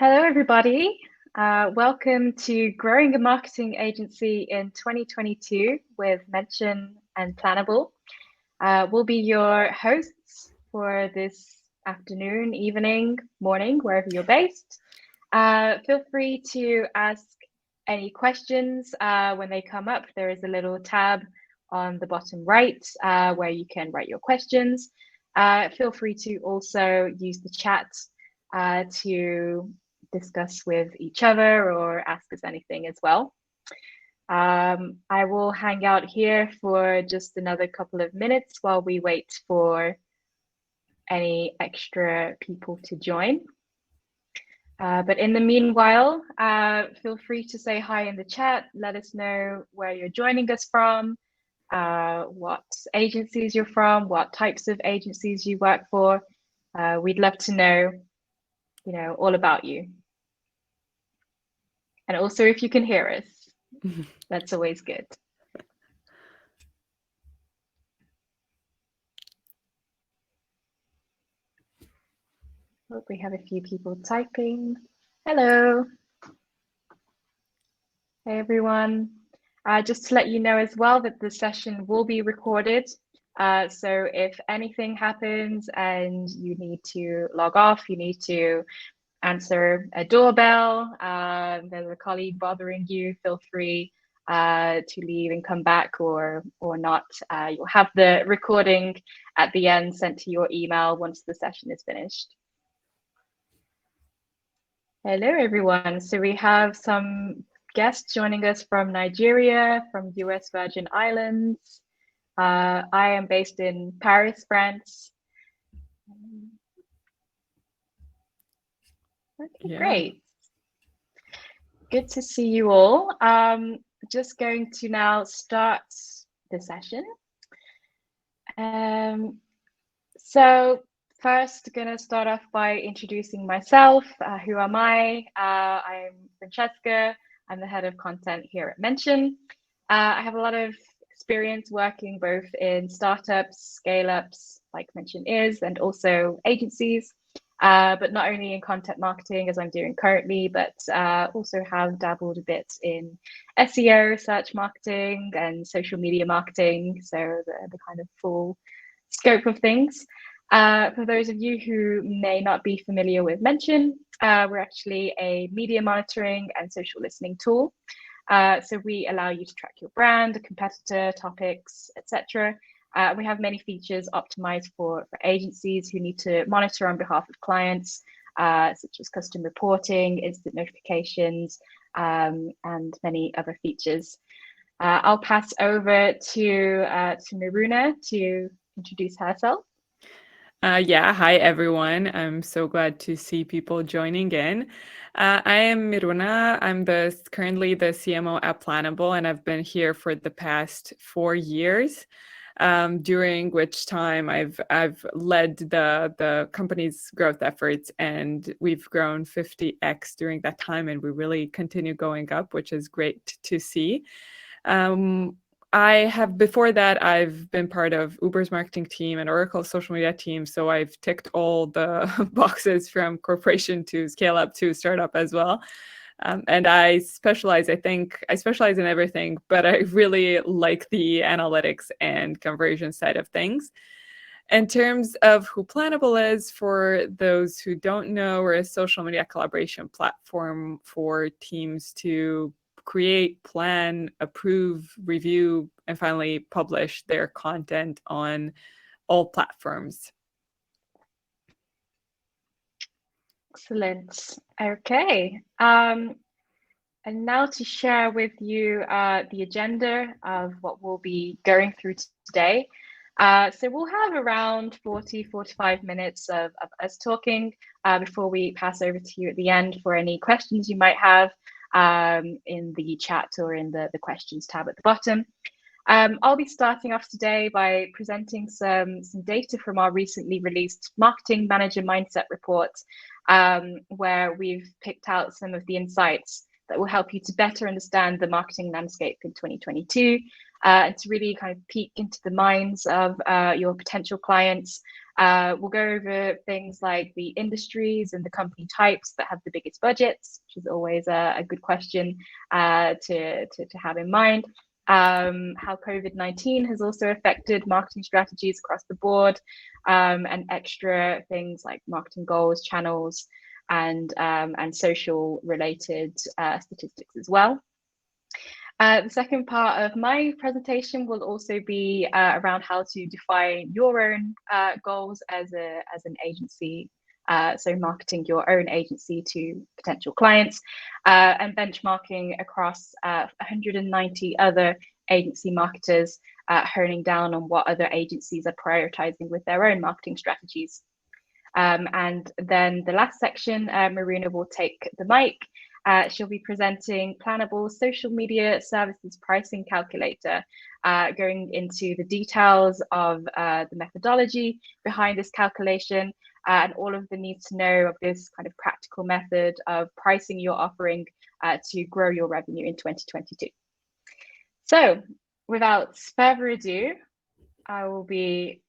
Hello, everybody. Welcome to Growing a Marketing Agency in 2022 with Mention and Planable. We'll be your hosts for this afternoon, evening, morning, wherever you're based. Feel free to ask any questions when they come up. There is a little tab on the bottom right where you can write your questions. Feel free to also use the chat to discuss with each other or ask us anything as well. I will hang out here for just another couple of minutes while we wait for any extra people to join. But in the meanwhile, feel free to say hi in the chat. Let us know where you're joining us from, what agencies you're from, what types of agencies you work for. We'd love to know, all about you. And also if you can hear us, that's always good. Hope we have a few people typing. Hello. Hey, everyone. Just to let you know as well that the session will be recorded. So if anything happens and you need to log off, you need to answer a doorbell, there's a colleague bothering you, feel free to leave and come back or not. You'll have the recording at the end sent to your email once the session is finished. Hello, everyone. So we have some guests joining us from Nigeria, from US Virgin Islands. I am based in Paris, France. Okay, yeah. Great. Good to see you all. Just going to now start the session. So first, going to start off by introducing myself. Who am I? I'm Francesca. I'm the head of content here at Mention. I have a lot of experience working both in startups, scale-ups, like Mention is, and also agencies. But not only in content marketing as I'm doing currently, but also have dabbled a bit in SEO, search marketing, and social media marketing. So the kind of full scope of things. For those of you who may not be familiar with Mention, we're actually a media monitoring and social listening tool. So we allow you to track your brand, competitor, topics, etc. We have many features optimized for agencies who need to monitor on behalf of clients, such as custom reporting, instant notifications, and many other features. I'll pass over to Miruna to introduce herself. Hi everyone. I'm so glad to see people joining in. I am Miruna. I'm currently the CMO at Planable, and I've been here for the past 4 years. During which time I've led the company's growth efforts, and we've grown 50x during that time, and we really continue going up, which is great to see. Before that, I've been part of Uber's marketing team and Oracle's social media team. So I've ticked all the boxes from corporation to scale up to startup as well. And I specialize in everything, but I really like the analytics and conversion side of things. In terms of who Planable is, for those who don't know, we're a social media collaboration platform for teams to create, plan, approve, review, and finally publish their content on all platforms. Excellent. Okay. And now to share with you the agenda of what we'll be going through today. So we'll have around 45 minutes of us talking before we pass over to you at the end for any questions you might have in the chat or in the questions tab at the bottom. I'll be starting off today by presenting some data from our recently released Marketing Manager Mindset report, where we've picked out some of the insights that will help you to better understand the marketing landscape in 2022 and to really kind of peek into the minds of your potential clients We'll go over things like the industries and the company types that have the biggest budgets, which is always a good question to have in mind. How COVID-19 has also affected marketing strategies across the board, and extra things like marketing goals, channels, and social related statistics as well. The second part of my presentation will also be around how to define your own goals as an agency. So marketing your own agency to potential clients, and benchmarking across 190 other agency marketers, honing down on what other agencies are prioritizing with their own marketing strategies. And then the last section, Marina will take the mic. She'll be presenting Planable social media services pricing calculator, going into the details of the methodology behind this calculation, and all of the need to know of this kind of practical method of pricing your offering to grow your revenue in 2022. So without further ado, I will be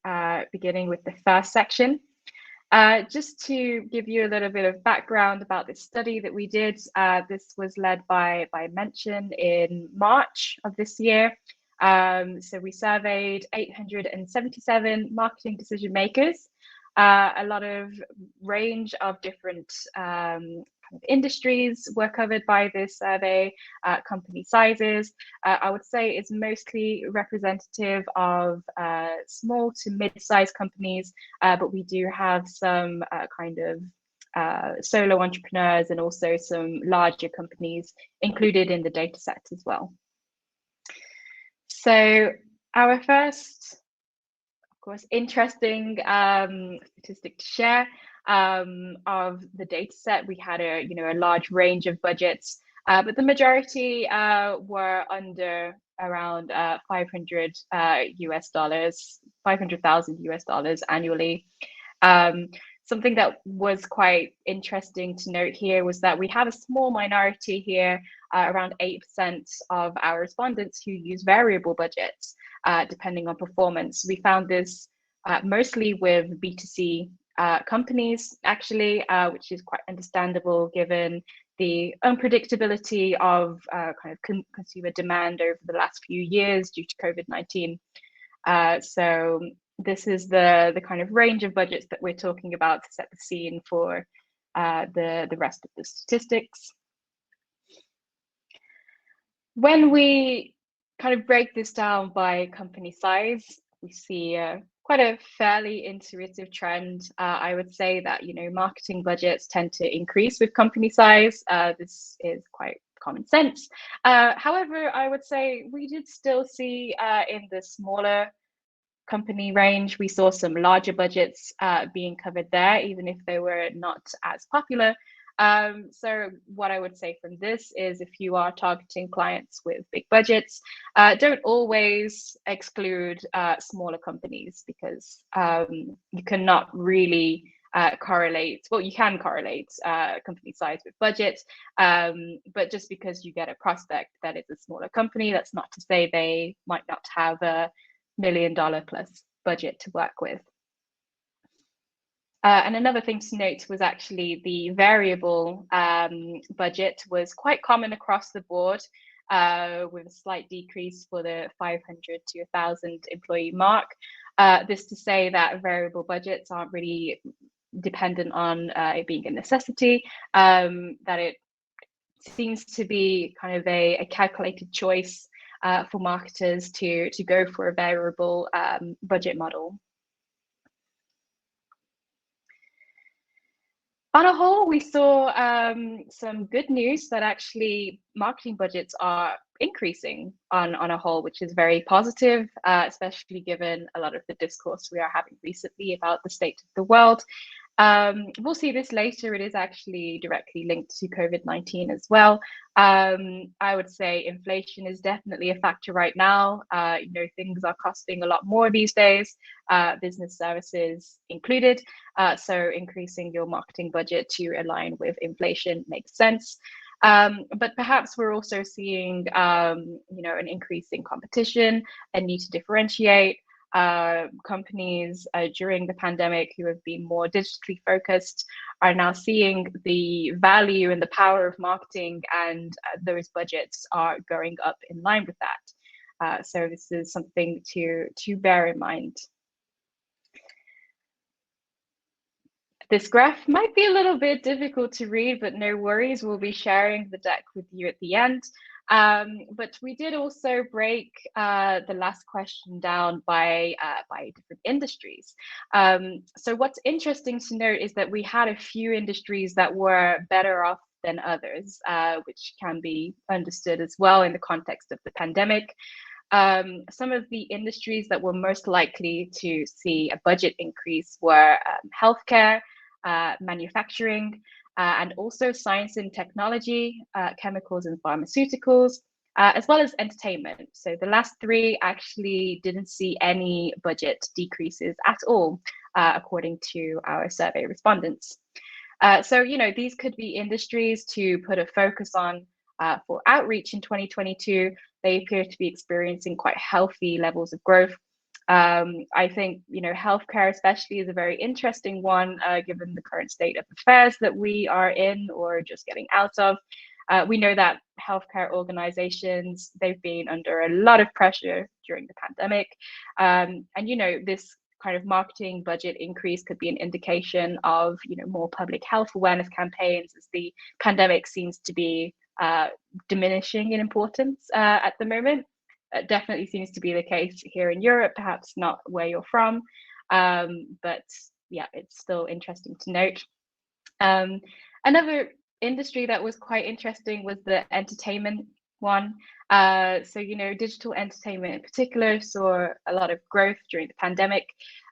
beginning with the first section. Just to give you a little bit of background about this study that we did, this was led by Mention in March of this year. So we surveyed 877 marketing decision makers. A lot of range of different kind of industries were covered by this survey, company sizes. I would say it's mostly representative of small to mid-sized companies, but we do have some kind of solo entrepreneurs and also some larger companies included in the data set as well. So our first, of course, interesting statistic to share of the data set. We had a large range of budgets, but the majority were under around 500 US dollars, 500,000 US dollars annually. Something that was quite interesting to note here was that we have a small minority here, around 8% of our respondents who use variable budgets, depending on performance. We found this mostly with B2C companies, actually, which is quite understandable given the unpredictability of kind of consumer demand over the last few years due to COVID-19. So this is the kind of range of budgets that we're talking about to set the scene for the rest of the statistics. When we kind of break this down by company size, we see quite a fairly intuitive trend. I would say that marketing budgets tend to increase with company size. This is quite common sense. However, I would say we did still see in the smaller company range, we saw some larger budgets being covered there, even if they were not as popular. So what I would say from this is, if you are targeting clients with big budgets, don't always exclude smaller companies, because you cannot really correlate. Well, you can correlate company size with budget, but just because you get a prospect that is a smaller company, that's not to say they might not have a $1 million plus budget to work with. And another thing to note was actually the variable budget was quite common across the board, with a slight decrease for the 500 to 1,000 employee mark. This to say that variable budgets aren't really dependent on it being a necessity, that it seems to be kind of a calculated choice for marketers to go for a variable budget model. On a whole, we saw some good news that actually marketing budgets are increasing on a whole, which is very positive, especially given a lot of the discourse we are having recently about the state of the world. We'll see this later. It is actually directly linked to COVID-19 as well. I would say inflation is definitely a factor right now. Things are costing a lot more these days, business services included. So increasing your marketing budget to align with inflation makes sense. But perhaps we're also seeing, an increase in competition, a need to differentiate. Companies during the pandemic who have been more digitally focused are now seeing the value and the power of marketing, and those budgets are going up in line with that. So this is something to bear in mind. This graph might be a little bit difficult to read, but no worries, we'll be sharing the deck with you at the end. But we did also break the last question down by different industries. So what's interesting to note is that we had a few industries that were better off than others, which can be understood as well in the context of the pandemic. Some of the industries that were most likely to see a budget increase were healthcare, manufacturing, and also science and technology, chemicals and pharmaceuticals, as well as entertainment. So the last three actually didn't see any budget decreases at all, according to our survey respondents. So, you know, these could be industries to put a focus on for outreach in 2022. They appear to be experiencing quite healthy levels of growth. I think, you know, healthcare especially is a very interesting one, given the current state of affairs that we are in or just getting out of. We know that healthcare organizations, they've been under a lot of pressure during the pandemic. And, you know, this kind of marketing budget increase could be an indication of, you know, more public health awareness campaigns as the pandemic seems to be diminishing in importance at the moment. It definitely seems to be the case here in Europe, perhaps not where you're from, but yeah, it's still interesting to note. Another industry that was quite interesting was the entertainment one. So, you know, digital entertainment in particular saw a lot of growth during the pandemic.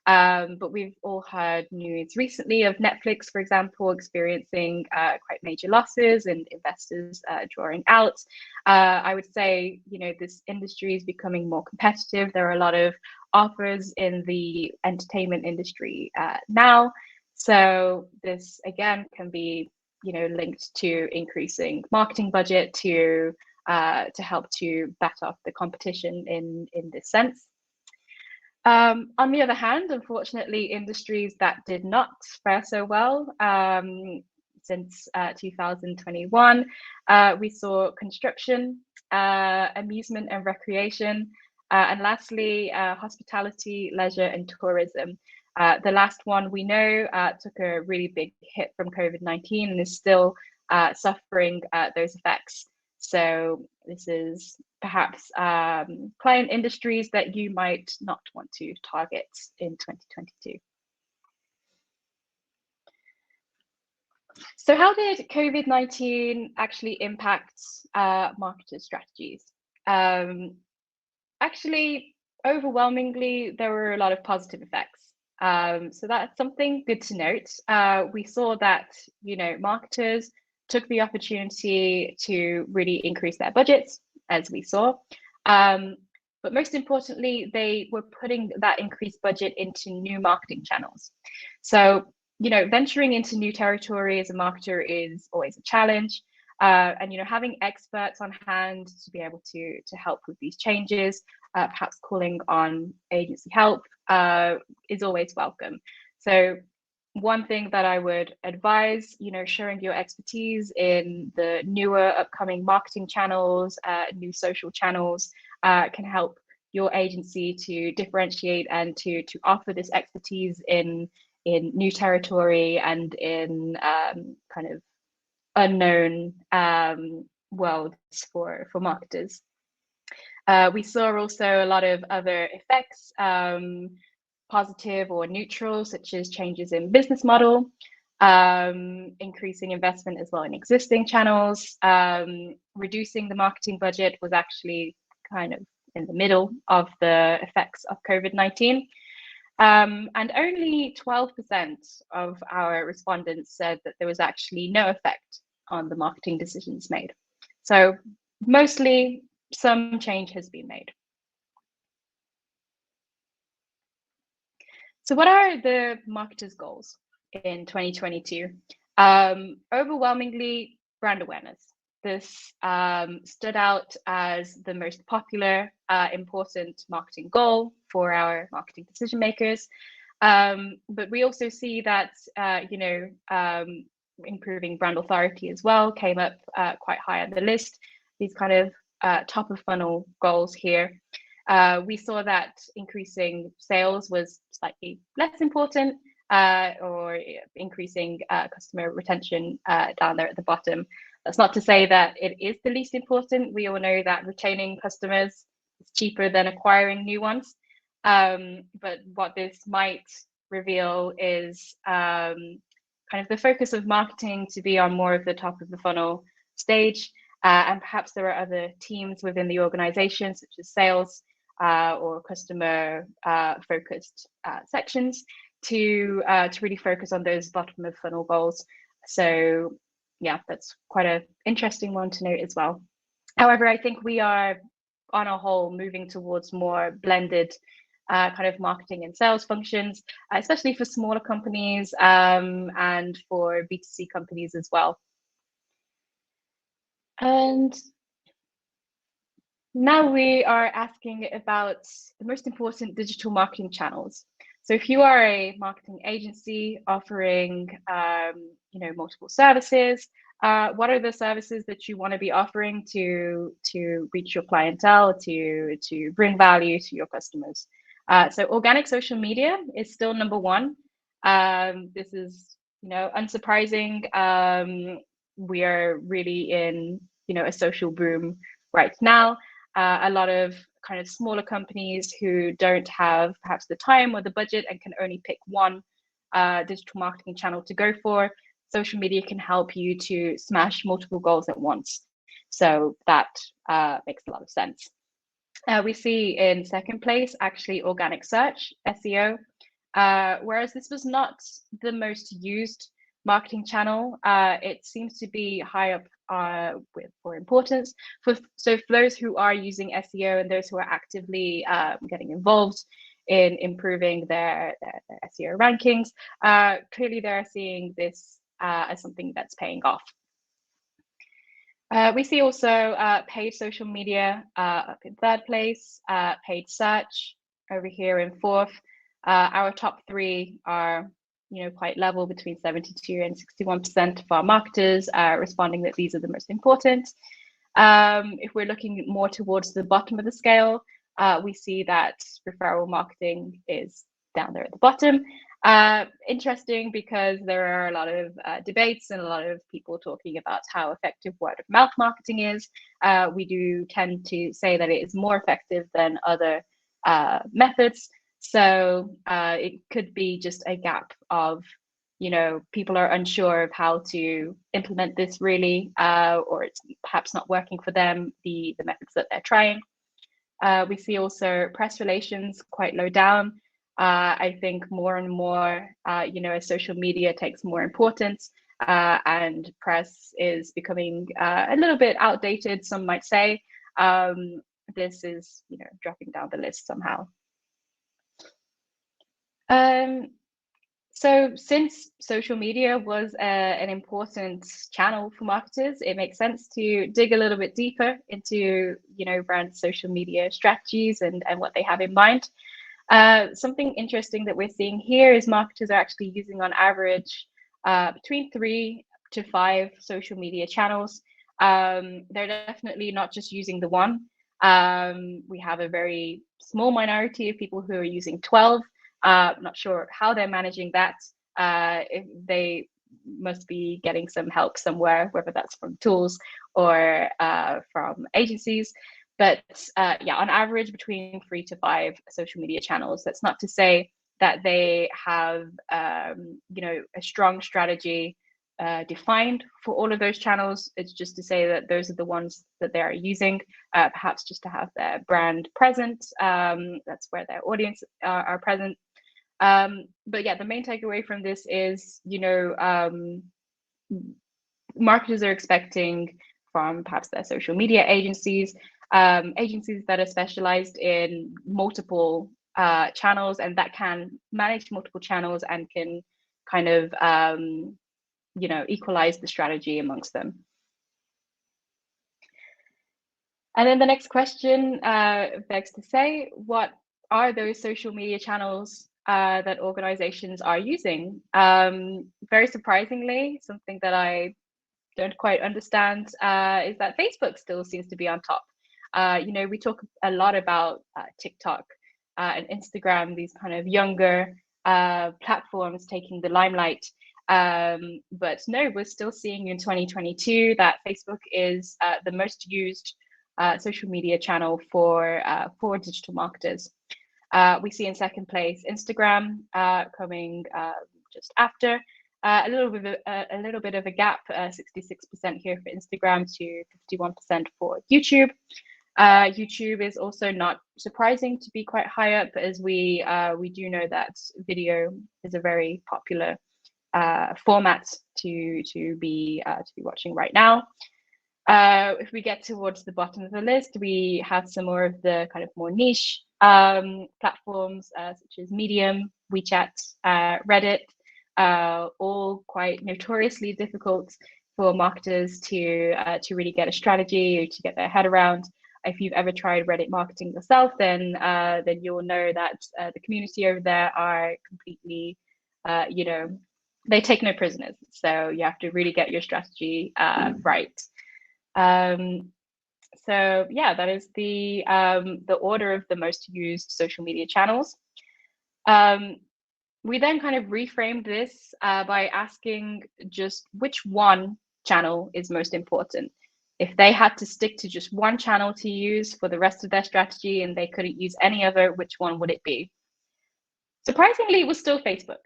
But we've all heard news recently of Netflix, for example, experiencing quite major losses and investors drawing out. I would say, you know, this industry is becoming more competitive. There are a lot of offers in the entertainment industry now. So this, again, can be, you know, linked to increasing marketing budget to help to bat off the competition in this sense. On the other hand, unfortunately, industries that did not fare so well since 2021, we saw construction, amusement and recreation, and lastly, hospitality, leisure and tourism. The last one we know took a really big hit from COVID-19 and is still suffering those effects. So this is perhaps client industries that you might not want to target in 2022. So how did COVID-19 actually impact marketers' strategies? Actually, overwhelmingly, there were a lot of positive effects. So that's something good to note. We saw that, you know, marketers took the opportunity to really increase their budgets, as we saw. But most importantly, they were putting that increased budget into new marketing channels. So, you know, venturing into new territory as a marketer is always a challenge. And, you know, having experts on hand to be able to help with these changes, perhaps calling on agency help is always welcome. So one thing that I would advise, you know, sharing your expertise in the newer upcoming marketing channels, new social channels can help your agency to differentiate and to offer this expertise in new territory and in kind of unknown worlds for marketers. We saw also a lot of other effects, positive or neutral, such as changes in business model, increasing investment as well in existing channels, reducing the marketing budget was actually kind of in the middle of the effects of COVID-19. And only 12% of our respondents said that there was actually no effect on the marketing decisions made. So mostly some change has been made. So what are the marketers' goals in 2022? Overwhelmingly, brand awareness. this stood out as the most popular, important marketing goal for our marketing decision makers. But we also see that, improving brand authority as well came up quite high on the list. These kind of top of funnel goals here. We saw that increasing sales was slightly less important, or increasing customer retention down there at the bottom. That's not to say that it is the least important. We all know that retaining customers is cheaper than acquiring new ones. But what this might reveal is kind of the focus of marketing to be on more of the top of the funnel stage. And perhaps there are other teams within the organization, such as sales or customer focused sections, to really focus on those bottom of funnel goals. So yeah, that's quite an interesting one to note as well. However, I think we are on a whole moving towards more blended kind of marketing and sales functions, especially for smaller companies and for B2C companies as well. And now we are asking about the most important digital marketing channels. So if you are a marketing agency offering, multiple services, what are the services that you want to be offering to reach your clientele, to bring value to your customers? So organic social media is still number one. This is, unsurprising. We are really in, a social boom right now. A lot of kind of smaller companies who don't have perhaps the time or the budget and can only pick one digital marketing channel to go for. Social media can help you to smash multiple goals at once. So that makes a lot of sense. We see in second place, actually, organic search, SEO, whereas this was not the most used marketing channel. It seems to be high up for importance. So for those who are using SEO and those who are actively getting involved in improving their SEO rankings, clearly they're seeing this as something that's paying off. We see also paid social media up in third place, paid search over here in fourth. Our top three are quite level between 72 and 61% of our marketers responding that these are the most important. If we're looking more towards the bottom of the scale, we see that referral marketing is down there at the bottom. Interesting because there are a lot of debates and a lot of people talking about how effective word of mouth marketing is. We do tend to say that it is more effective than other methods. So it could be just a gap of, people are unsure of how to implement this really, or it's perhaps not working for them, the methods that they're trying. We see also press relations quite low down. I think more and more, as social media takes more importance and press is becoming a little bit outdated, some might say, this is, dropping down the list somehow. So since social media was an important channel for marketers, it makes sense to dig a little bit deeper into, brand social media strategies and what they have in mind. Something interesting that we're seeing here is marketers are actually using on average between 3 to 5 social media channels. They're definitely not just using the one. We have a very small minority of people who are using 12. Not sure how they're managing that. If they must be getting some help somewhere, whether that's from tools or from agencies. But on average, between 3 to 5 social media channels. That's not to say that they have, a strong strategy defined for all of those channels. It's just to say that those are the ones that they are using, perhaps just to have their brand present. That's where their audience are present. But yeah, the main takeaway from this is, marketers are expecting from perhaps their social media agencies, agencies that are specialized in multiple channels and that can manage multiple channels and can kind of, equalize the strategy amongst them. And then the next question begs to say, what are those social media channels that organizations are using? Very surprisingly, something that I don't quite understand is that Facebook still seems to be on top. We talk a lot about TikTok and Instagram, these kind of younger platforms taking the limelight. But no, we're still seeing in 2022 that Facebook is the most used social media channel for digital marketers. We see in second place Instagram coming just after. A little bit of a gap, 66% here for Instagram to 51% for YouTube. YouTube is also not surprising to be quite high up, as we do know that video is a very popular format to be watching right now. If we get towards the bottom of the list, we have some more of the kind of more niche platforms such as Medium, WeChat, Reddit, all quite notoriously difficult for marketers to really get a strategy or to get their head around. If you've ever tried Reddit marketing yourself, then you'll know that the community over there are completely, they take no prisoners. So you have to really get your strategy right. So yeah, that is the order of the most used social media channels. We then kind of reframed this by asking just which one channel is most important. If they had to stick to just one channel to use for the rest of their strategy and they couldn't use any other, which one would it be? Surprisingly, it was still Facebook.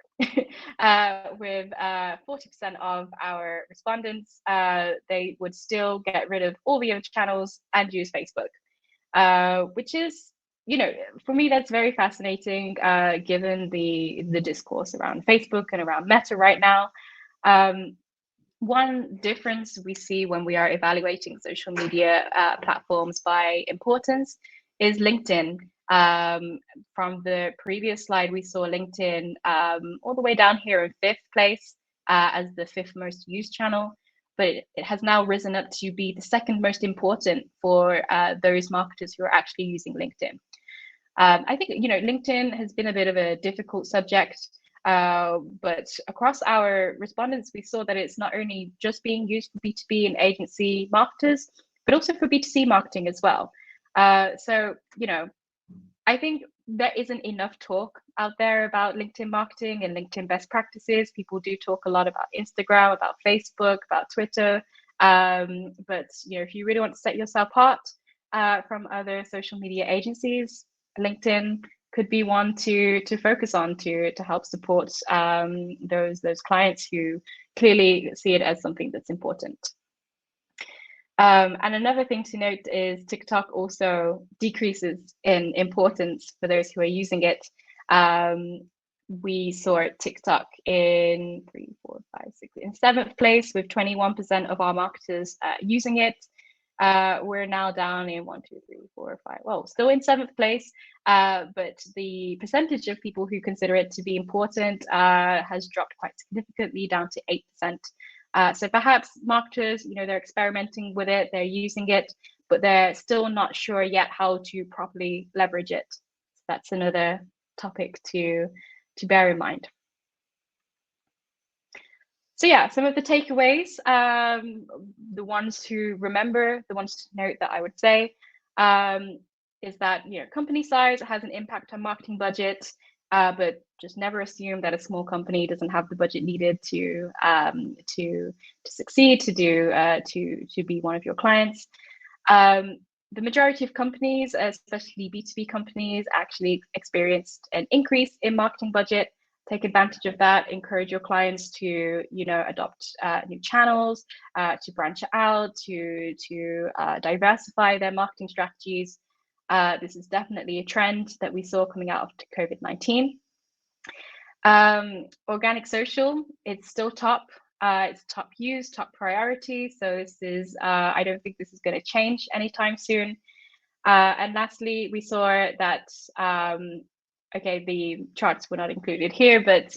With 40% of our respondents, they would still get rid of all the other channels and use Facebook, which is, for me, that's very fascinating, given the discourse around Facebook and around Meta right now. One difference we see when we are evaluating social media platforms by importance is LinkedIn. From the previous slide, we saw LinkedIn all the way down here in 5th place as the 5th most used channel, but it has now risen up to be the 2nd most important for those marketers who are actually using LinkedIn. I think, LinkedIn has been a bit of a difficult subject, but across our respondents, we saw that it's not only just being used for B2B and agency marketers, but also for B2C marketing as well. So, I think there isn't enough talk out there about LinkedIn marketing and LinkedIn best practices. People do talk a lot about Instagram, about Facebook, about Twitter. But if you really want to set yourself apart from other social media agencies, LinkedIn could be one to focus on to help support those clients who clearly see it as something that's important. And another thing to note is TikTok also decreases in importance for those who are using it. We saw TikTok in 7th place with 21% of our marketers using it. We're now down in 1, 2, 3, 4, 5. Well, still in 7th place, but the percentage of people who consider it to be important has dropped quite significantly, down to 8%. So perhaps marketers, they're experimenting with it, they're using it, but they're still not sure yet how to properly leverage it. So that's another topic to bear in mind. So yeah, some of the takeaways, the ones to remember, the ones to note that I would say, is that company size has an impact on marketing budget, but just never assume that a small company doesn't have the budget needed to succeed, to be one of your clients. The majority of companies, especially B2B companies, actually experienced an increase in marketing budget. Take advantage of that, encourage your clients to adopt new channels, to branch out, to diversify their marketing strategies. This is definitely a trend that we saw coming out of COVID-19. Organic social, it's still top. It's top used, top priority. So this is, I don't think this is going to change anytime soon. And lastly, we saw that, okay, the charts were not included here, but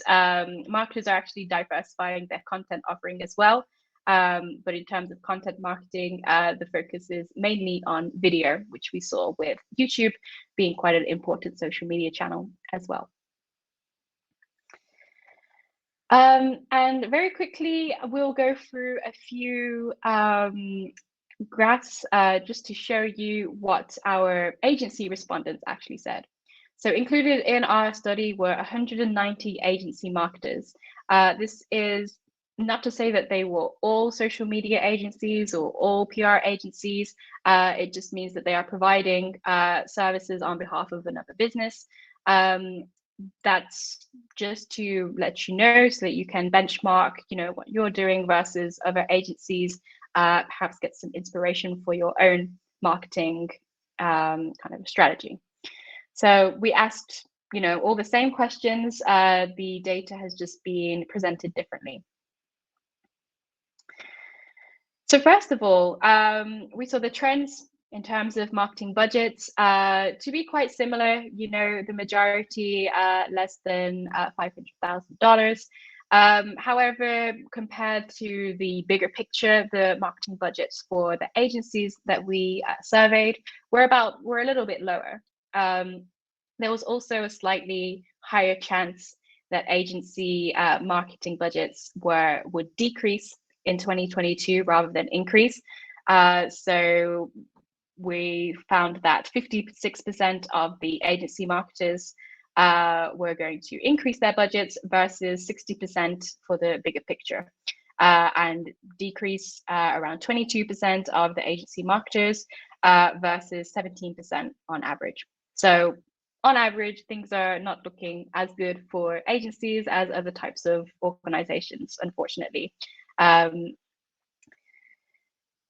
marketers are actually diversifying their content offering as well. But in terms of content marketing, the focus is mainly on video, which we saw with YouTube being quite an important social media channel as well. And very quickly, we'll go through a few graphs just to show you what our agency respondents actually said. So included in our study were 190 agency marketers. This is not to say that they were all social media agencies or all PR agencies. It just means that they are providing services on behalf of another business. That's just to let you know so that you can benchmark, what you're doing versus other agencies, perhaps get some inspiration for your own marketing kind of strategy. So we asked, all the same questions. The data has just been presented differently. So first of all, we saw the trends in terms of marketing budgets to be quite similar. The majority less than $500,000. However, compared to the bigger picture, the marketing budgets for the agencies that we surveyed were a little bit lower. There was also a slightly higher chance that agency marketing budgets would decrease in 2022 rather than increase. So we found that 56% of the agency marketers were going to increase their budgets versus 60% for the bigger picture, and decrease around 22% of the agency marketers versus 17% on average. So on average, things are not looking as good for agencies as other types of organizations, unfortunately.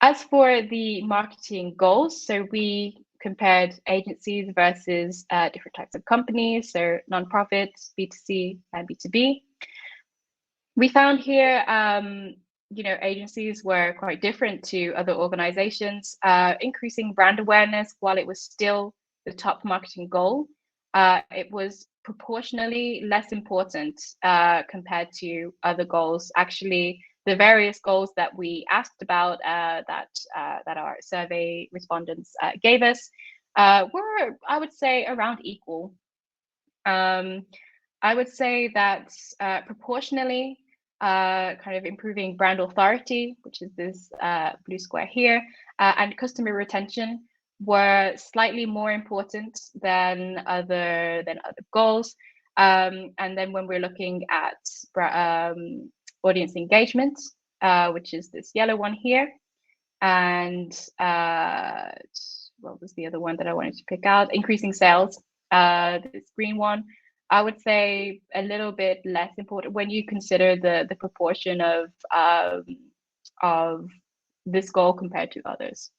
As for the marketing goals, so we compared agencies versus different types of companies, so nonprofits, B2C, and B2B. We found here, agencies were quite different to other organizations. Increasing brand awareness, while it was still the top marketing goal, it was proportionally less important compared to other goals. Actually, the various goals that we asked about that our survey respondents gave us were, I would say, around equal. I would say that proportionally, kind of improving brand authority, which is this blue square here, and customer retention were slightly more important than other goals. And then when we're looking at audience engagement, which is this yellow one here, and what was the other one that I wanted to pick out? Increasing sales, this green one, I would say a little bit less important when you consider the proportion of this goal compared to others.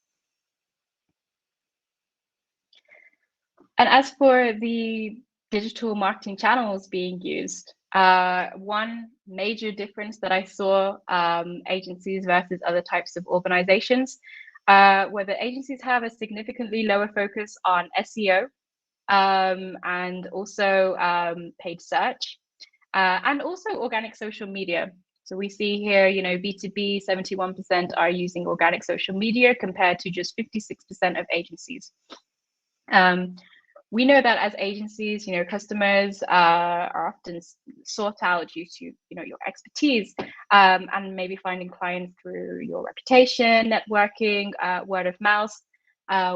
And as for the digital marketing channels being used, one major difference that I saw agencies versus other types of organizations, where the agencies have a significantly lower focus on SEO and also paid search and also organic social media. So we see here, B2B, 71% are using organic social media compared to just 56% of agencies. We know that as agencies, customers are often sought out due to, your expertise and maybe finding clients through your reputation, networking, word of mouth.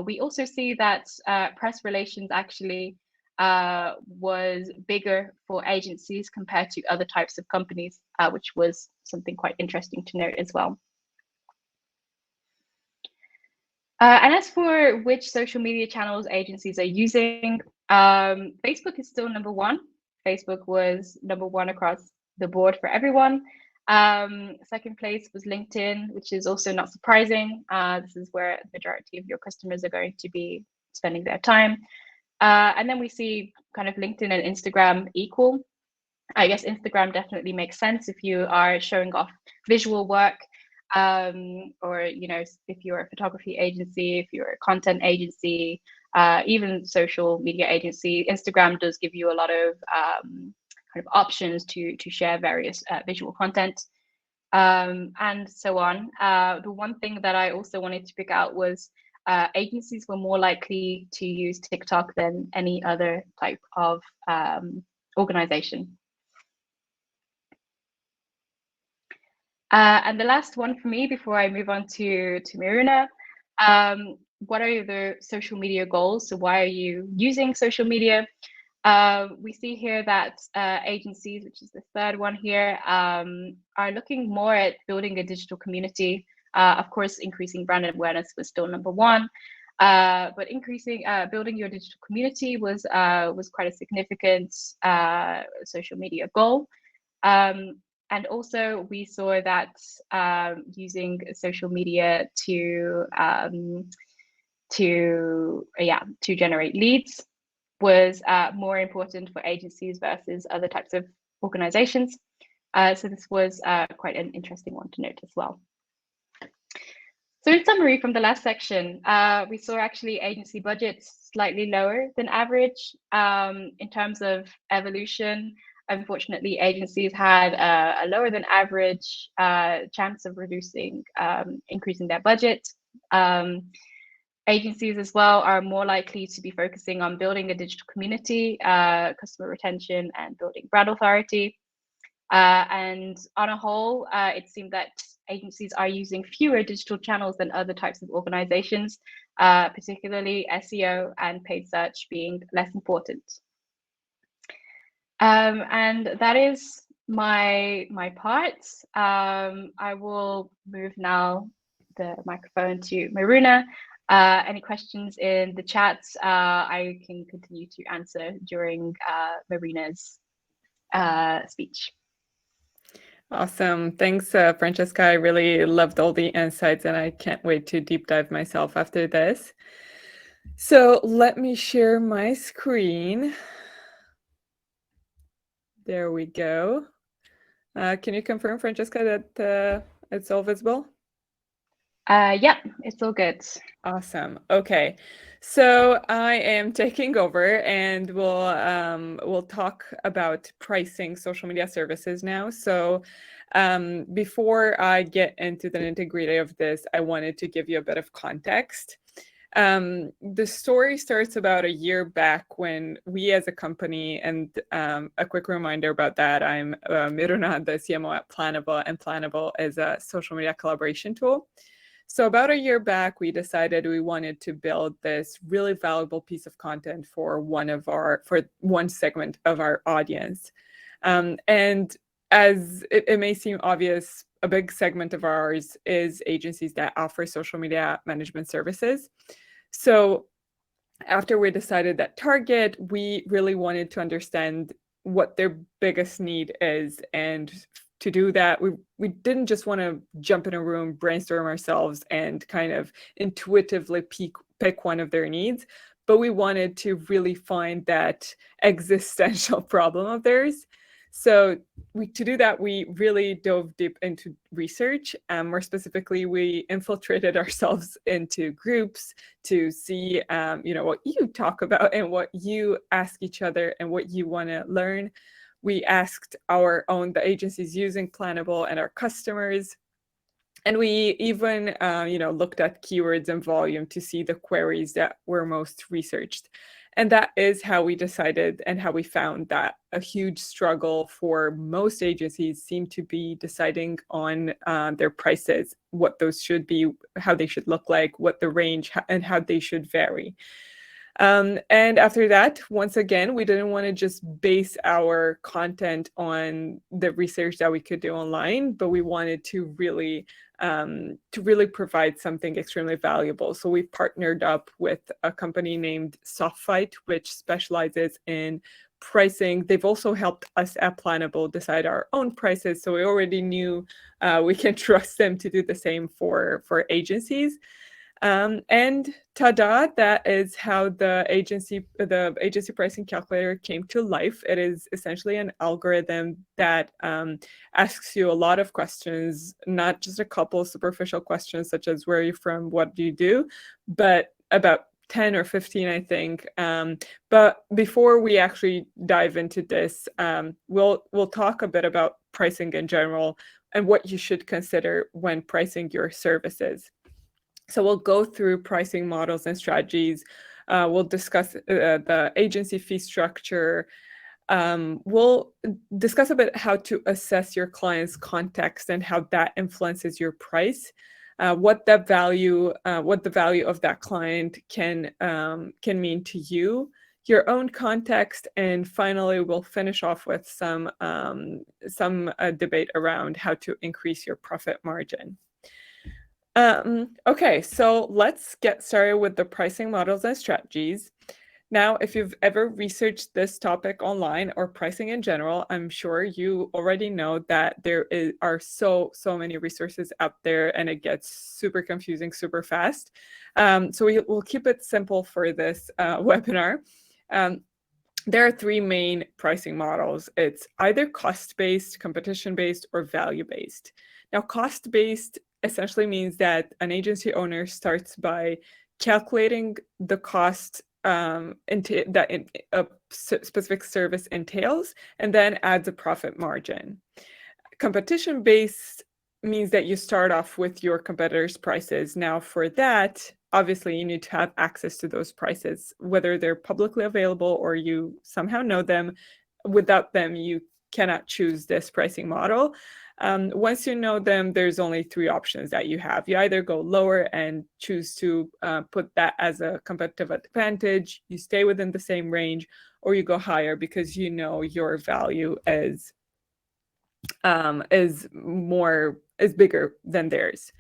We also see that press relations actually was bigger for agencies compared to other types of companies, which was something quite interesting to note as well. And as for which social media channels agencies are using, Facebook is still number one. Facebook was number one across the board for everyone. Second place was LinkedIn, which is also not surprising. This is where the majority of your customers are going to be spending their time. And then we see kind of LinkedIn and Instagram equal. I guess Instagram definitely makes sense if you are showing off visual work. Or if you're a photography agency, if you're a content agency, even social media agency, Instagram does give you a lot of kind of options to share various visual content. and so on. The one thing that I also wanted to pick out was agencies were more likely to use TikTok than any other type of organization. And the last one for me before I move on to Miruna, what are the social media goals? So why are you using social media? We see here that agencies, which is the third one here, are looking more at building a digital community. Of course, increasing brand awareness was still number one, but building your digital community was quite a significant social media goal. And also, we saw that using social media to generate leads was more important for agencies versus other types of organizations. So this was quite an interesting one to note as well. So in summary, from the last section, we saw actually agency budgets slightly lower than average. In terms of evolution, unfortunately, agencies had a lower than average chance of increasing their budget. Agencies as well are more likely to be focusing on building a digital community, customer retention, and building brand authority. And on a whole, it seemed that agencies are using fewer digital channels than other types of organizations, particularly SEO and paid search being less important. And that is my part. I will move now the microphone to Miruna. Any questions in the chat, I can continue to answer during Maruna's speech. Awesome. Thanks, Francesca. I really loved all the insights and I can't wait to deep dive myself after this. So let me share my screen. There we go. Can you confirm, Francesca, that it's all visible? Yeah, it's all good. Awesome. Okay, so I am taking over, and we'll talk about pricing social media services now. So before I get into the nitty-gritty of this, I wanted to give you a bit of context. The story starts about a year back when we as a company, and a quick reminder about that, I'm Miruna, the CMO at Planable, and Planable is a social media collaboration tool. So about a year back, we decided we wanted to build this really valuable piece of content for one segment of our audience. And as it may seem obvious, a big segment of ours is agencies that offer social media management services. So after we decided that target, we really wanted to understand what their biggest need is. And to do that, we didn't just want to jump in a room, brainstorm ourselves, and kind of intuitively pick one of their needs, but we wanted to really find that existential problem of theirs. So to do that, we really dove deep into research. More specifically, we infiltrated ourselves into groups to see, what you talk about and what you ask each other and what you want to learn. We asked the agencies using Planable and our customers. And we even, looked at keywords and volume to see the queries that were most researched. And that is how we decided and how we found that a huge struggle for most agencies seemed to be deciding on their prices, what those should be, how they should look like, what the range and how they should vary. And after that, once again, we didn't want to just base our content on the research that we could do online, but we wanted to really provide something extremely valuable. So we partnered up with a company named SoftFight, which specializes in pricing. They've also helped us at Planable decide our own prices. So we already knew we can trust them to do the same for agencies. And ta-da, that is how the agency pricing calculator came to life. It is essentially an algorithm that asks you a lot of questions, not just a couple of superficial questions such as where are you from, what do you do, but about 10 or 15, I think. But before we actually dive into this, we'll talk a bit about pricing in general and what you should consider when pricing your services. So we'll go through pricing models and strategies. We'll discuss the agency fee structure. We'll discuss a bit how to assess your client's context and how that influences your price. What the value of that client can mean to you, your own context, and finally we'll finish off with some debate around how to increase your profit margin. Okay, so let's get started with the pricing models and strategies. Now, if you've ever researched this topic online or pricing in general, I'm sure you already know that there are so many resources out there, and it gets super confusing super fast. So we'll keep it simple for this webinar. There are three main pricing models. It's either cost-based, competition-based, or value-based. Now, cost-based essentially means that an agency owner starts by calculating the cost that a specific service entails, and then adds a profit margin. Competition-based means that you start off with your competitors' prices. Now, for that, obviously, you need to have access to those prices, whether they're publicly available or you somehow know them. Without them, you cannot choose this pricing model. Once you know them, there's only three options that you have. You either go lower and choose to put that as a competitive advantage, you stay within the same range, or you go higher because you know your value is bigger than theirs.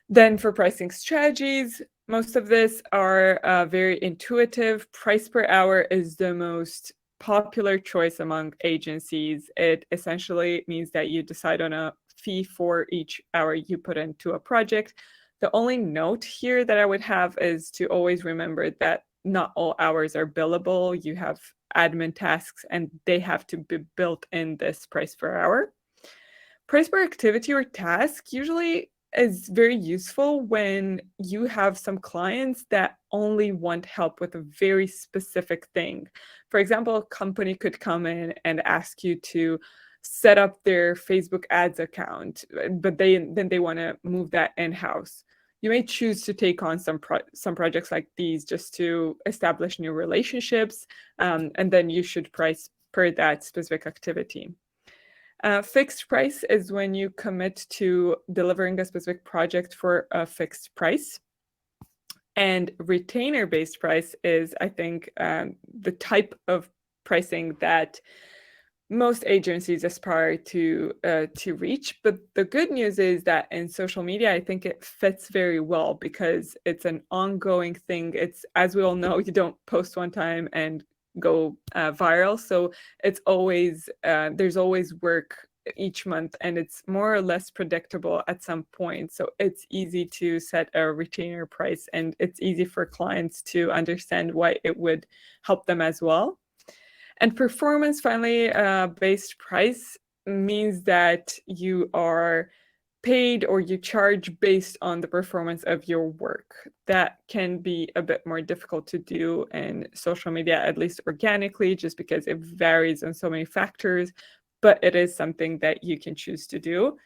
Then for pricing strategies, most of this are very intuitive. Price per hour is the most popular choice among agencies. It essentially means that you decide on a fee for each hour you put into a project. The only note here that I would have is to always remember that not all hours are billable. You have admin tasks, and they have to be built in this price per hour. Price per activity or task usually is very useful when you have some clients that only want help with a very specific thing. For example, a company could come in and ask you to set up their Facebook ads account, but then they want to move that in-house. You may choose to take on some projects like these just to establish new relationships, and then you should price per that specific activity. Fixed price is when you commit to delivering a specific project for a fixed price. And retainer-based price is, I think, the type of pricing that most agencies aspire to reach. But the good news is that in social media, I think it fits very well because it's an ongoing thing. It's, as we all know, you don't post one time and go viral. So it's always, there's always work each month, and it's more or less predictable at some point. So it's easy to set a retainer price, and it's easy for clients to understand why it would help them as well. And performance, finally, based price means that you are paid or you charge based on the performance of your work. That can be a bit more difficult to do in social media, at least organically, just because it varies on so many factors, but it is something that you can choose to do.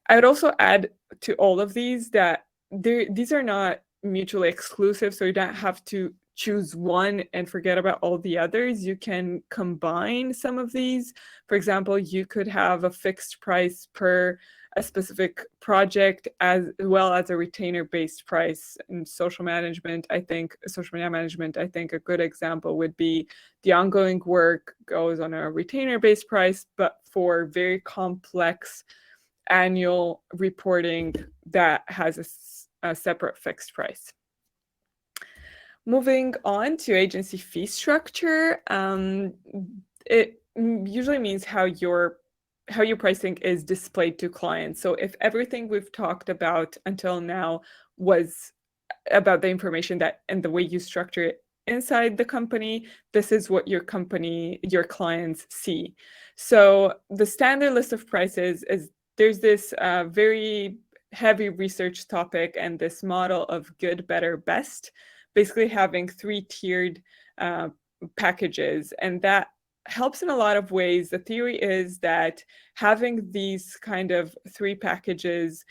I would also add to all of these that these are not mutually exclusive, so you don't have to choose one and forget about all the others. You can combine some of these. For example, you could have a fixed price per a specific project as well as a retainer-based price. In social media management, I think a good example would be the ongoing work goes on a retainer-based price, but for very complex annual reporting that has a separate fixed price. Moving on to agency fee structure, it usually means how your pricing is displayed to clients. So if everything we've talked about until now was about the information that and the way you structure it inside the company, this is what your clients see. So the standard list of prices is there's this very heavy research topic and this model of good, better, best, basically having three-tiered packages, and that helps in a lot of ways. The theory is that having these kind of 3 packages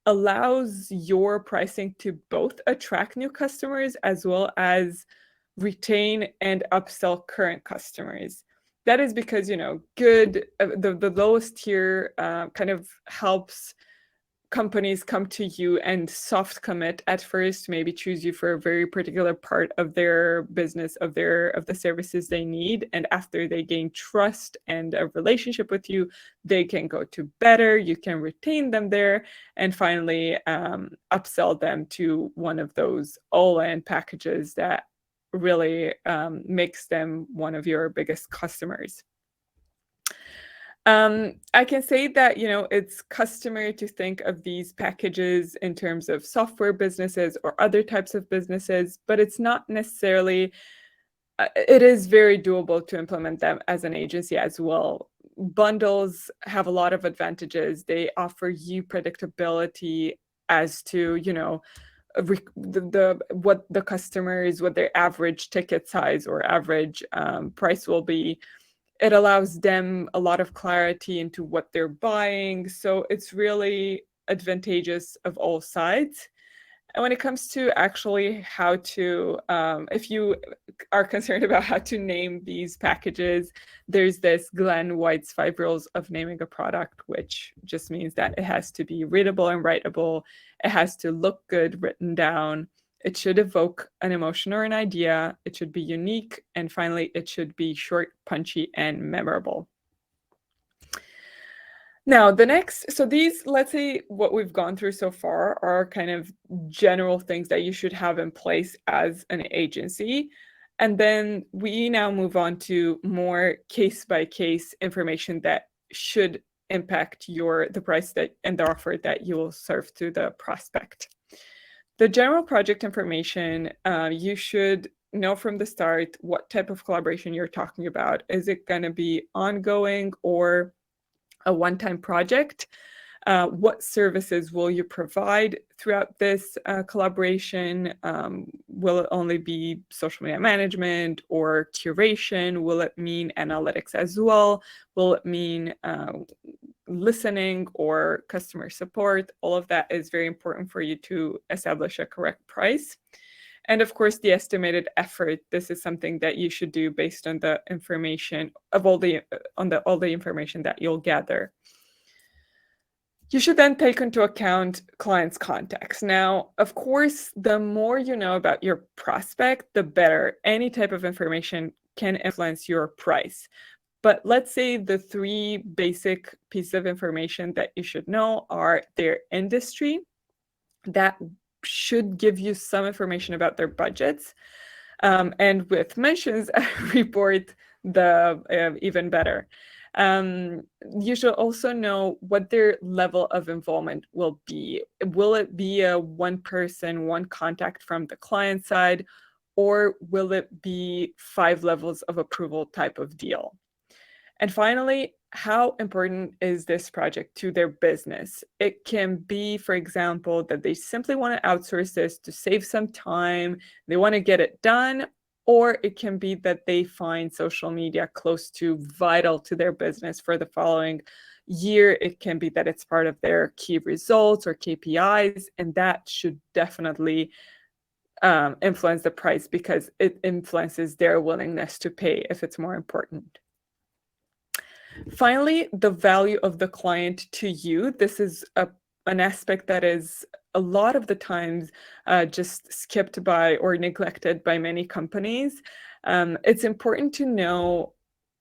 allows your pricing to both attract new customers as well as retain and upsell current customers. That is because, the lowest tier kind of helps companies come to you and soft commit at first, maybe choose you for a very particular part of their business, of the services they need. And after they gain trust and a relationship with you, they can go to better, you can retain them there, and finally upsell them to one of those all-in packages that really makes them one of your biggest customers. I can say that, it's customary to think of these packages in terms of software businesses or other types of businesses, but it's not necessarily, it is very doable to implement them as an agency as well. Bundles have a lot of advantages. They offer you predictability as to, what the customers, what their average ticket size or average price will be. It allows them a lot of clarity into what they're buying. So it's really advantageous of all sides. And when it comes to actually how to, if you are concerned about how to name these packages, there's this Glenn White's 5 rules of naming a product, which just means that it has to be readable and writable. It has to look good written down. It should evoke an emotion or an idea. It should be unique. And finally, it should be short, punchy, and memorable. Now, so these, let's say what we've gone through so far are kind of general things that you should have in place as an agency. And then we now move on to more case-by-case information that should impact the price and the offer that you will serve to the prospect. The general project information, you should know from the start what type of collaboration you're talking about. Is it going to be ongoing or a one-time project? What services will you provide throughout this collaboration? Will it only be social media management or curation? Will it mean analytics as well? Will it mean listening or customer support? All of that is very important for you to establish a correct price. And of course, the estimated effort. This is something that you should do based on the information of all the information that you'll gather. You should then take into account clients' context. Now, of course, the more you know about your prospect, the better. Any type of information can influence your price. But let's say the 3 basic pieces of information that you should know are their industry. That should give you some information about their budgets. And with mentions report, the even better. You should also know what their level of involvement will be. Will it be a one person, one contact from the client side, or will it be 5 levels of approval type of deal? And finally, how important is this project to their business? It can be, for example, that they simply want to outsource this to save some time, they want to get it done, or it can be that they find social media close to vital to their business for the following year. It can be that it's part of their key results or KPIs, and that should definitely influence the price because it influences their willingness to pay if it's more important. Finally, the value of the client to you. This is an aspect that is a lot of the times just skipped by or neglected by many companies. It's important to know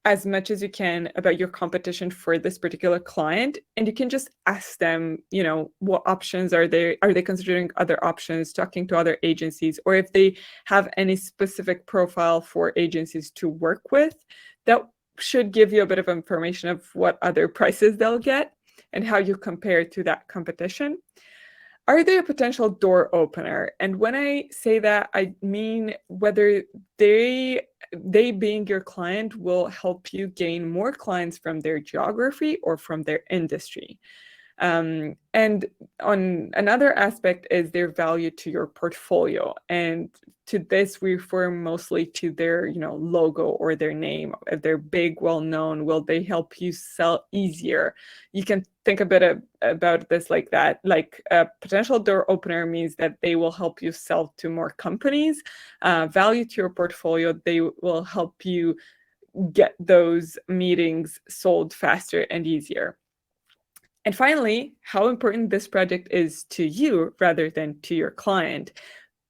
as much as you can about your competition for this particular client, and you can just ask them, what options are they considering other options, talking to other agencies, or if they have any specific profile for agencies to work with. That should give you a bit of information of what other prices they'll get and how you compare to that competition. Are they a potential door opener? And when I say that, I mean whether they being your client will help you gain more clients from their geography or from their industry. And on another aspect is their value to your portfolio. And to this, we refer mostly to their, logo or their name. If they're big, well-known, will they help you sell easier? You can think a bit about this like that. Like a potential door opener means that they will help you sell to more companies. Value to your portfolio, they will help you get those meetings sold faster and easier. And finally, how important this project is to you rather than to your client.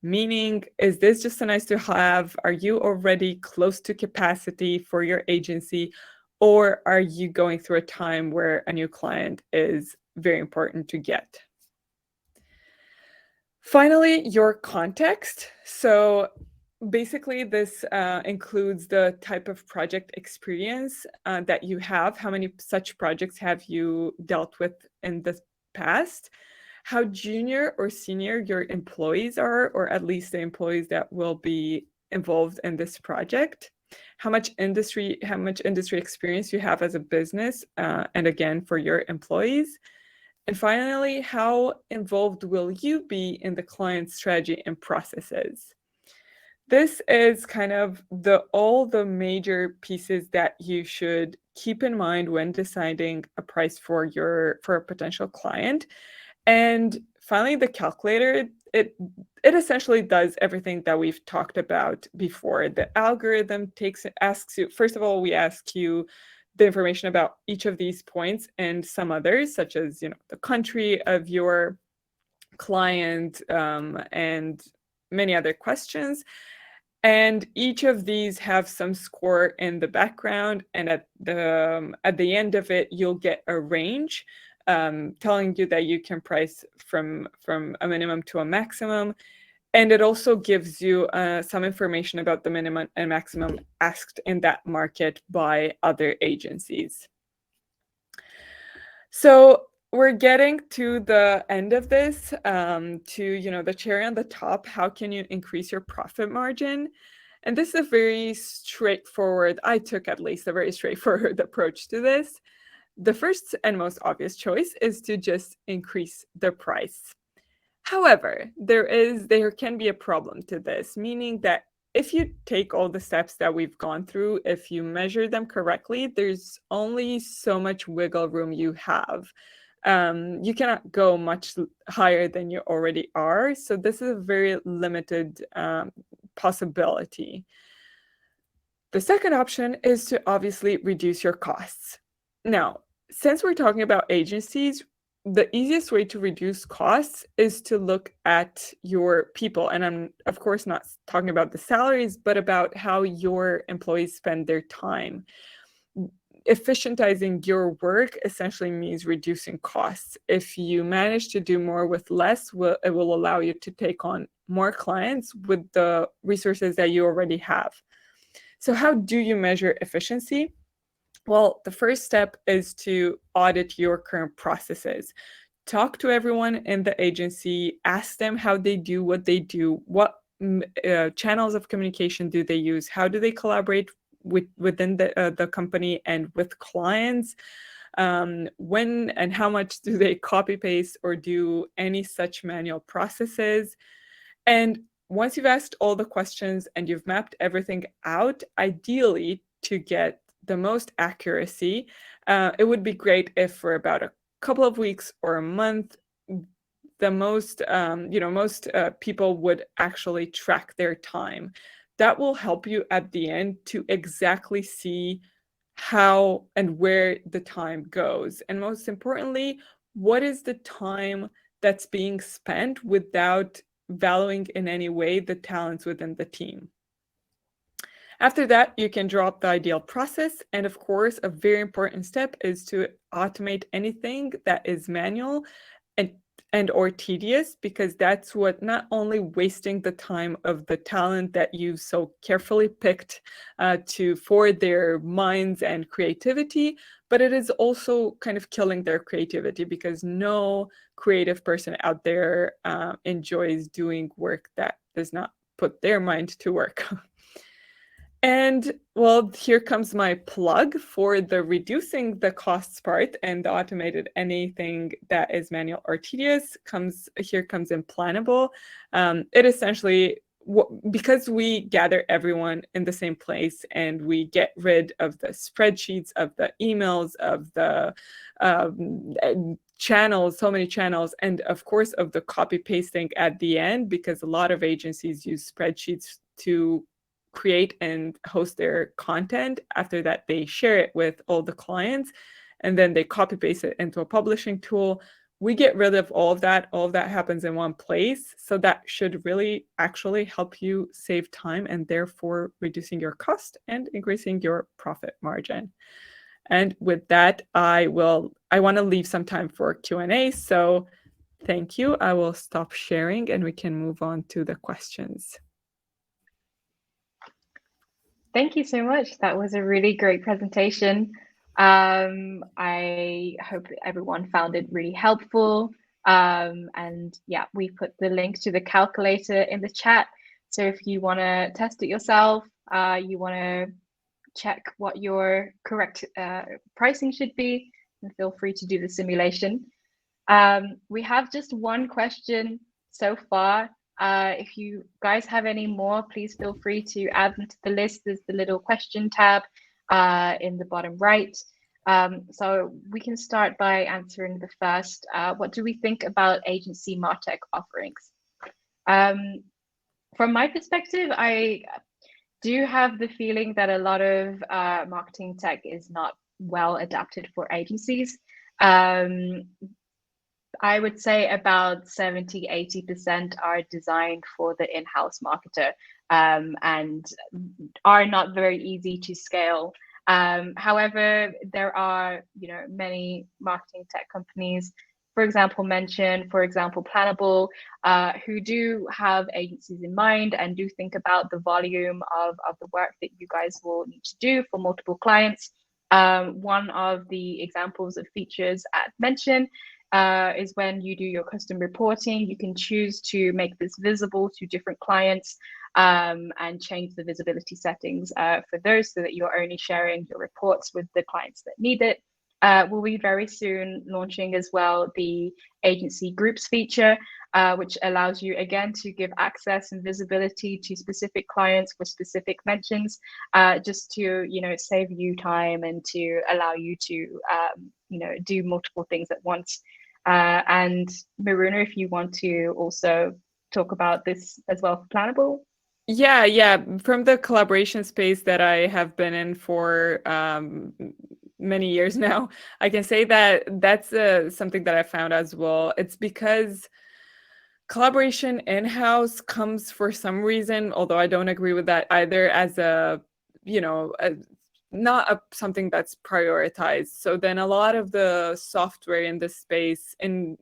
Meaning, is this just a nice to have? Are you already close to capacity for your agency? Or are you going through a time where a new client is very important to get? Finally, your context. So basically, this includes the type of project experience that you have. How many such projects have you dealt with in the past? How junior or senior your employees are, or at least the employees that will be involved in this project. How much industry experience you have as a business, and again, for your employees. And finally, how involved will you be in the client's strategy and processes? This is kind of all the major pieces that you should keep in mind when deciding a price for a potential client. And finally, the calculator, it essentially does everything that we've talked about before. The algorithm asks you, first of all, we ask you the information about each of these points and some others, such as the country of your client, and many other questions. And each of these have some score in the background, and at the end of it, you'll get a range telling you that you can price from a minimum to a maximum. And it also gives you some information about the minimum and maximum asked in that market by other agencies. So we're getting to the end of this, to the cherry on the top. How can you increase your profit margin? And this is a very straightforward, I took at least a very straightforward approach to this. The first and most obvious choice is to just increase the price. However, there can be a problem to this, meaning that if you take all the steps that we've gone through, if you measure them correctly, there's only so much wiggle room you have. You cannot go much higher than you already are. So this is a very limited possibility. The second option is to obviously reduce your costs. Now, since we're talking about agencies, the easiest way to reduce costs is to look at your people. And I'm, of course, not talking about the salaries, but about how your employees spend their time. Efficientizing your work essentially means reducing costs. If you manage to do more with less, it will allow you to take on more clients with the resources that you already have. So how do you measure efficiency? Well, the first step is to audit your current processes. Talk to everyone in the agency, ask them how they do what they do, what channels of communication do they use, how do they collaborate within the company and with clients, when and how much do they copy paste or do any such manual processes. And once you've asked all the questions and you've mapped everything out, ideally to get the most accuracy, it would be great if for about a couple of weeks or a month, the most people would actually track their time. That will help you at the end to exactly see how and where the time goes. And most importantly, what is the time that's being spent without valuing in any way the talents within the team. After that, you can draw up the ideal process. And of course, a very important step is to automate anything that is manual and or tedious, because that's what not only wasting the time of the talent that you so carefully picked for their minds and creativity, but it is also kind of killing their creativity, because no creative person out there enjoys doing work that does not put their mind to work. And well, here comes my plug for the reducing the costs part and the automated anything that is manual or tedious comes in Planable. It essentially, because we gather everyone in the same place and we get rid of the spreadsheets, of the emails, of the channels, so many channels, and of course of the copy pasting at the end, because a lot of agencies use spreadsheets to create and host their content. After that, they share it with all the clients, and then they copy paste it into a publishing tool. We get rid of all of that. All of that happens in one place. So that should really actually help you save time and therefore reducing your cost and increasing your profit margin. And with that, I want to leave some time for Q&A. So thank you. I will stop sharing and we can move on to the questions. Thank you so much. That was a really great presentation. I hope that everyone found it really helpful. And yeah, we put the link to the calculator in the chat. So if you want to test it yourself, you want to check what your correct pricing should be, and feel free to do the simulation. We have just one question so far. If you guys have any more, please feel free to add them to the list. There's the little question tab in the bottom right. So we can start by answering the first. What do we think about agency MarTech offerings? From my perspective, I do have the feeling that a lot of marketing tech is not well adapted for agencies. I would say about 70, 80% are designed for the in-house marketer and are not very easy to scale. However, there are, many marketing tech companies, for example, Planable, who do have agencies in mind and do think about the volume of the work that you guys will need to do for multiple clients. One of the examples of features at Mention is when you do your custom reporting, you can choose to make this visible to different clients and change the visibility settings for those so that you're only sharing your reports with the clients that need it. We'll be very soon launching as well the agency groups feature, which allows you again to give access and visibility to specific clients for specific mentions, just to save you time and to allow you to do multiple things at once. And Maruna, if you want to also talk about this as well for Planable. Yeah. From the collaboration space that I have been in for many years now, I can say that that's something that I found as well. It's because collaboration in-house comes for some reason, although I don't agree with that either, as not something that's prioritized. So then a lot of the software in this space, in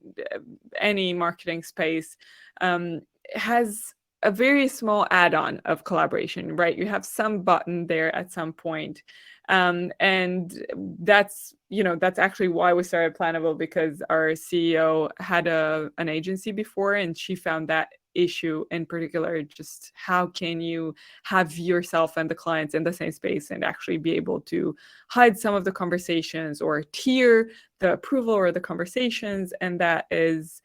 any marketing space, has a very small add-on of collaboration, right? You have some button there at some point. And that's actually why we started Planable, because our CEO had an agency before, and she found that issue in particular. Just how can you have yourself and the clients in the same space and actually be able to hide some of the conversations or tier the approval or the conversations? And that is,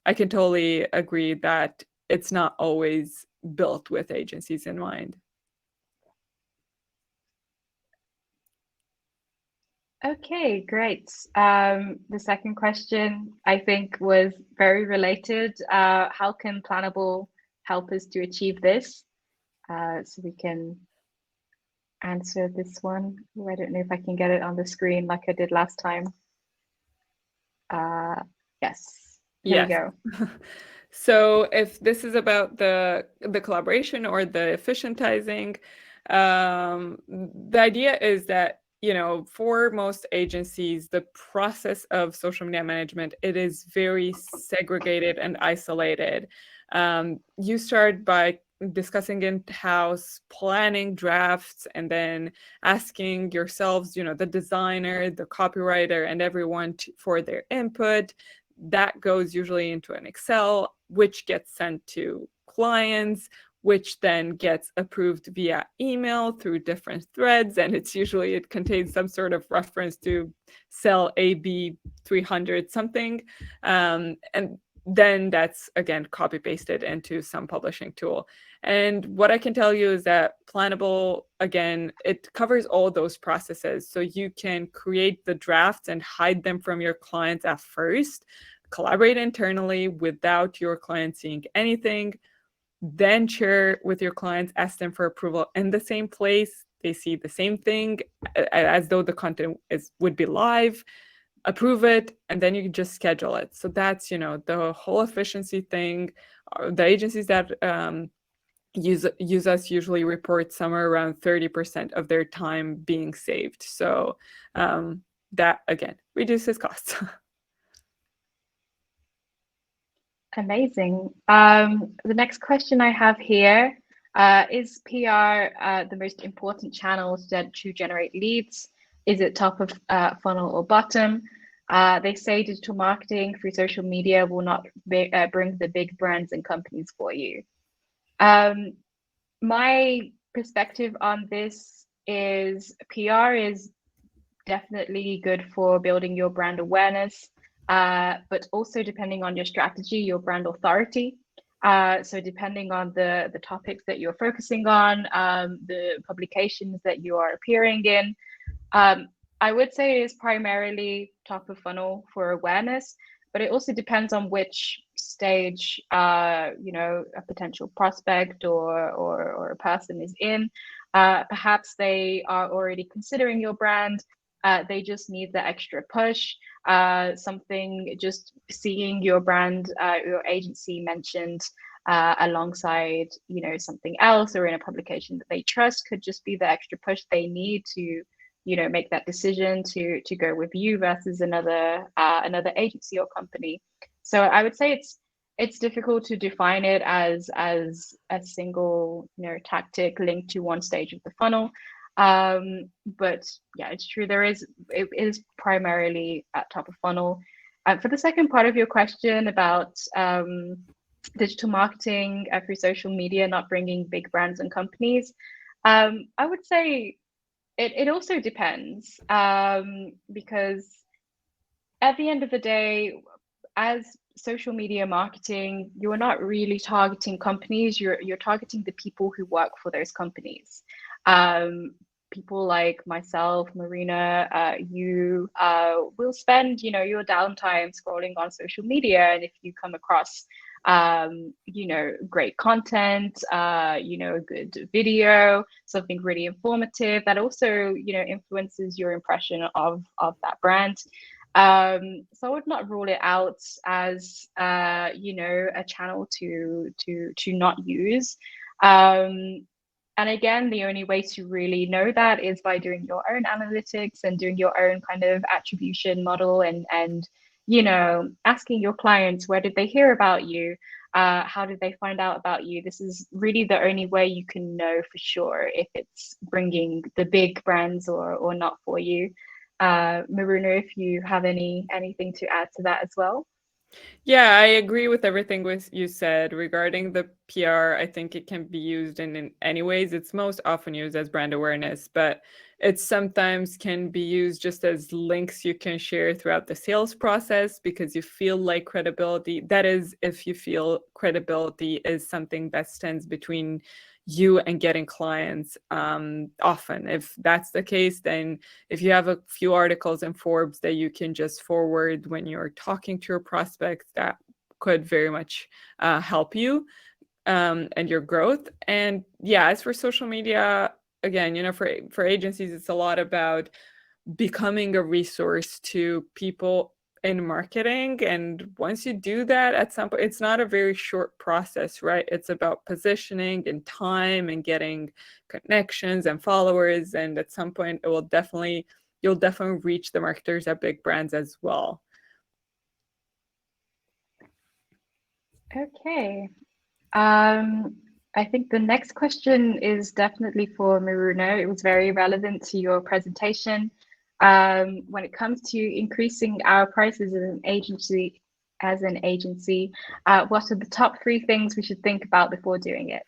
I can totally agree that it's not always built with agencies in mind. Okay, great. The second question, I think, was very related. How can Planable help us to achieve this? So we can answer this one. I don't know if I can get it on the screen like I did last time. Yes, here we go. So if this is about the collaboration or the efficientizing, the idea is that, for most agencies, the process of social media management, it is very segregated and isolated. You start by discussing in-house, planning drafts, and then asking yourselves, the designer, the copywriter, and everyone for their input. That goes usually into an Excel, which gets sent to clients, which then gets approved via email through different threads. And it contains some sort of reference to cell AB 300 something. And then that's, again, copy pasted into some publishing tool. And what I can tell you is that Planable, again, it covers all those processes. So you can create the drafts and hide them from your clients at first, collaborate internally without your client seeing anything, then share with your clients, ask them for approval in the same place. They see the same thing as though the content would be live, approve it, and then you just schedule it. So that's, the whole efficiency thing. The agencies that use us usually report somewhere around 30% of their time being saved. So that, again, reduces costs. Amazing. The next question I have here is PR the most important channel to generate leads? Is it top of funnel or bottom? They say digital marketing through social media will not bring the big brands and companies for you. My perspective on this is PR is definitely good for building your brand awareness, but also depending on your strategy, your brand authority. So depending on the topics that you're focusing on, the publications that you are appearing in, I would say it is primarily top of funnel for awareness, but it also depends on which stage a potential prospect or a person is in. Perhaps they are already considering your brand. They just need the extra push, something, just seeing your brand, your agency mentioned alongside, something else or in a publication that they trust could just be the extra push they need to, make that decision to go with you versus another agency or company. So I would say it's difficult to define it as a single, tactic linked to one stage of the funnel. But yeah, it's true. It is primarily at top of funnel. For the second part of your question about digital marketing through social media not bringing big brands and companies, I would say it also depends, because at the end of the day, as social media marketing, you're not really targeting companies. You're targeting the people who work for those companies. People like myself, Marina, you will spend, your downtime scrolling on social media, and if you come across, great content, a good video, something really informative that also, influences your impression of that brand. So I would not rule it out as a channel to not use. And again, the only way to really know that is by doing your own analytics and doing your own kind of attribution model and asking your clients, where did they hear about you? How did they find out about you? This is really the only way you can know for sure if it's bringing the big brands or not for you. Maruna, if you have anything to add to that as well. Yeah, I agree with everything you said regarding the PR. I think it can be used in any ways. It's most often used as brand awareness, but it sometimes can be used just as links you can share throughout the sales process because you feel like credibility. That is, if you feel credibility is something that stands between you and getting clients. Often, if that's the case, then if you have a few articles in Forbes that you can just forward when you're talking to your prospects, that could very much help you and your growth. And yeah, as for social media, again, for agencies, it's a lot about becoming a resource to people in marketing. And once you do that, at some point, it's not a very short process, right? It's about positioning and time and getting connections and followers. And at some point, you'll definitely reach the marketers at big brands as well. Okay. I think the next question is definitely for Maruna. It was very relevant to your presentation. When it comes to increasing our prices as an agency, what are the top 3 things we should think about before doing it?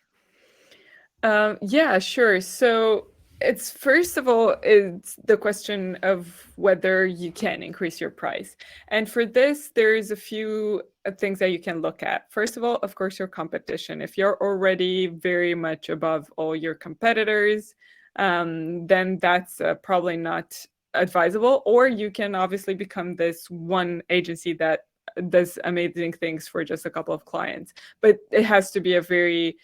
Yeah, sure. So it's first of all, it's the question of whether you can increase your price. And for this, there's a few things that you can look at. First of all, of course, your competition. If you're already very much above all your competitors, then that's probably not advisable. Or you can obviously become this one agency that does amazing things for just a couple of clients. But it has to be a very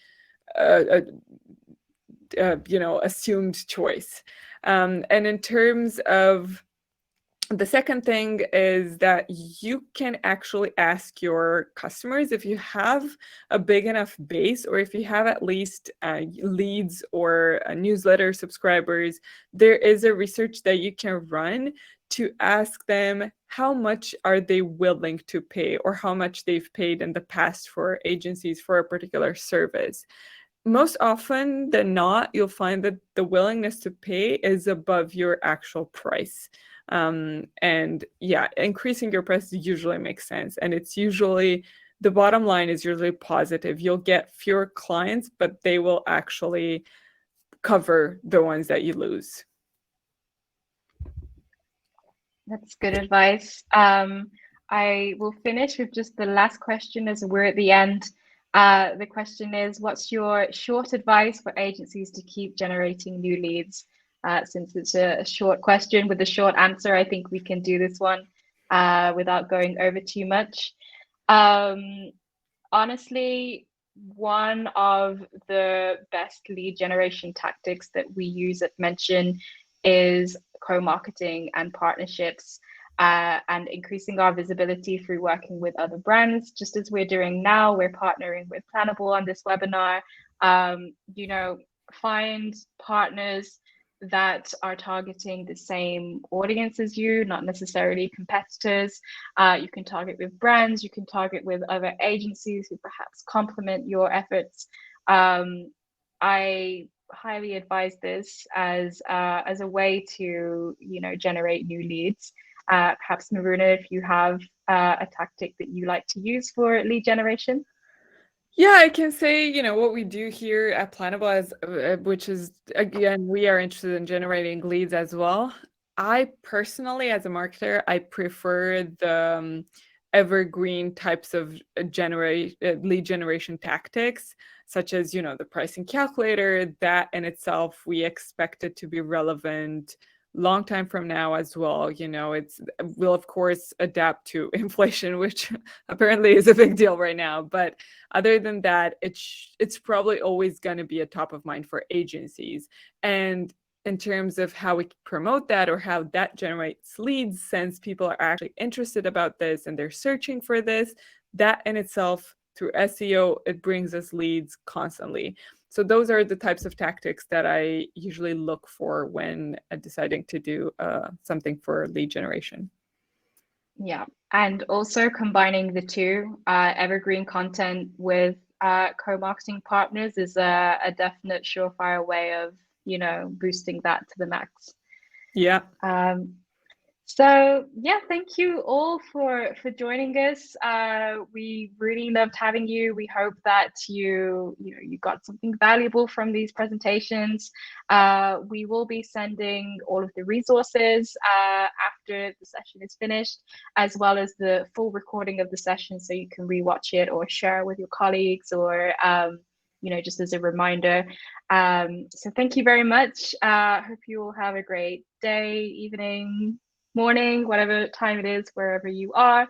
uh, assumed choice. And in terms of the second thing is that you can actually ask your customers if you have a big enough base, or if you have at least leads or newsletter subscribers. There is a research that you can run to ask them how much are they willing to pay, or how much they've paid in the past for agencies for a particular service. Most often than not, you'll find that the willingness to pay is above your actual price. And yeah, increasing your price usually makes sense. And it's usually, the bottom line is usually positive. You'll get fewer clients, but they will actually cover the ones that you lose. That's good advice. I will finish with just the last question as we're at the end. The question is, what's your short advice for agencies to keep generating new leads? Since it's a short question with a short answer, I think we can do this one without going over too much. Honestly, one of the best lead generation tactics that we use at Mention is co-marketing and partnerships, and increasing our visibility through working with other brands, just as we're doing now. We're partnering with Planable on this webinar. Find partners that are targeting the same audience as you, not necessarily competitors. You can target with brands, you can target with other agencies who perhaps complement your efforts. I highly advise this as a way to generate new leads. Perhaps Maruna, if you have a tactic that you like to use for lead generation. Yeah, I can say, what we do here at Planable, which is, again, we are interested in generating leads as well. I personally, as a marketer, I prefer the evergreen types of lead generation tactics, such as, the pricing calculator. That in itself, we expect it to be relevant long time from now as well. Will of course adapt to inflation, which apparently is a big deal right now. But other than that, it's probably always going to be a top of mind for agencies. And in terms of how we promote that, or how that generates leads, since people are actually interested about this and they're searching for this, that in itself, through SEO, it brings us leads constantly. So those are the types of tactics that I usually look for when deciding to do something for lead generation. Yeah, and also combining the two, evergreen content with co-marketing partners is a definite surefire way of, boosting that to the max. Yeah. So yeah, thank you all for joining us. We really loved having you. We hope that you got something valuable from these presentations. We will be sending all of the resources after the session is finished, as well as the full recording of the session, so you can rewatch it or share with your colleagues, or just as a reminder. So thank you very much. Hope you all have a great day, evening, morning, whatever time it is, wherever you are,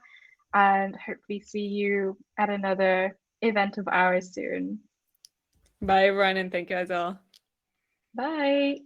and hopefully see you at another event of ours soon. Bye, everyone, and thank you as well. Bye.